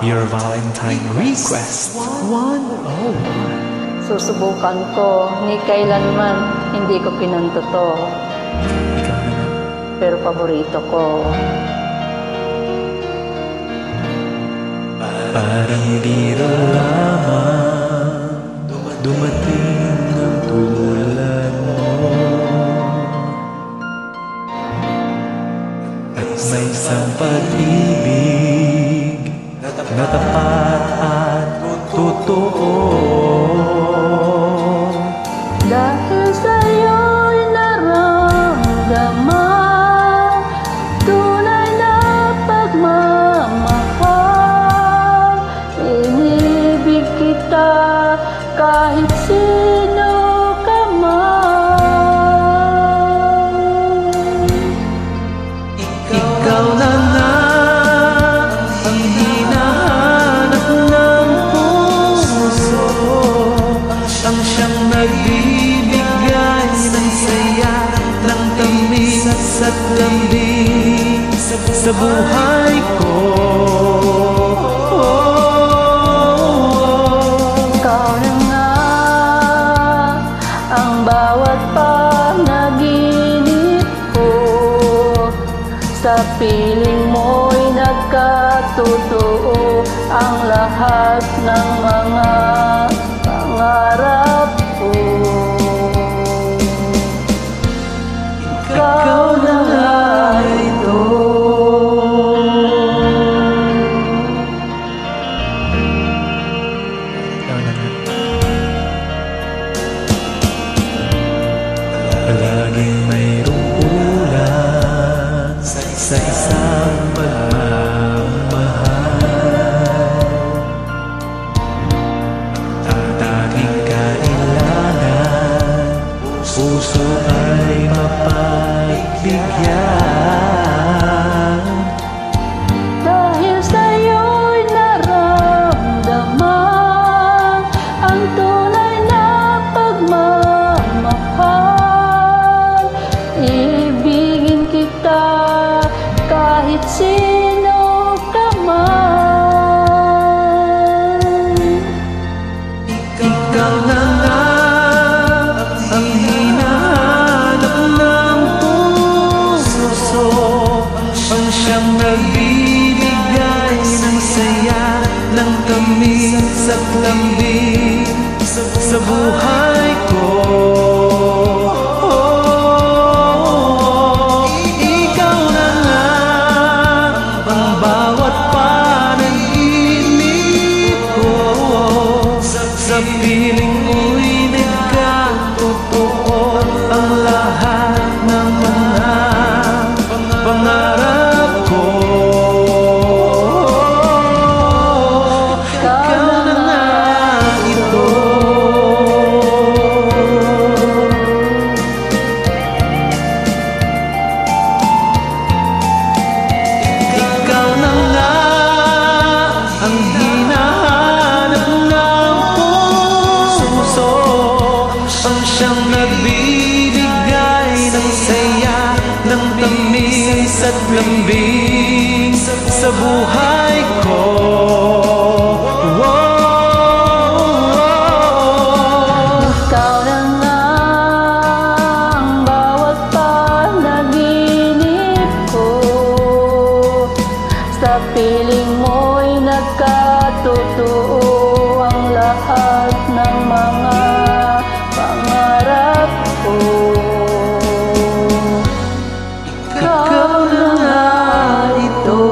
your Valentine request. One. Oh. Susubukan ko, ni kailanman hindi ko pinanto to. Ikaw naman. Pero paborito ko. Parang biro lamang dumating ang tulad mo, at may isang pag-ibig na tapat at totoo. Dahil sa'yo'y naramdaman tunay na pagmamahal. Inibig kita kahit sino ka man. Ikaw na nga ang hinahanap ng puso, ang siyang nagbibigay ng saya, ng tamis at lambing sa buhay ko. Ikaw na nga ang bawat panaginip ko, sa piling mo'y nagkatotoo ang lahat ng mga pangarap ko. Ikaw na nga ito. Ikaw na nga. Palaging mayroong ulan sa isang pagmamahal. Ang tanging kailangan, puso ay mapagbigyan. Dahil sa'yo'y naramdaman ang tunay na pagmamahal. Ibigin kita kahit sino ka man. Ikaw na nga ang hinahanap ng puso, ang siyang nagbibigay ng saya, ng tamis at lambing sa buhay ko. Ikaw na nga ang bawat panaginip ko, sa piling mo'y nagkatotoo ang lahat ng mga pangarap ko. Ikaw na nga ito. Ikaw na nga ang hinahanap ng puso, ang siyang nagbibigay ng saya, ng tamis at lambing sa buhay ko. Ikaw na nga ang bawat panaginip ko, sa piling mo'y nagkatotoo ang lahat ng mga pangarap ko. Ikaw na nga ito.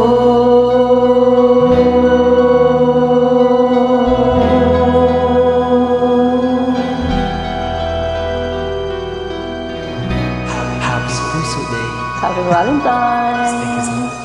Happy Puso Day. Happy Valentine's! Thank you so much.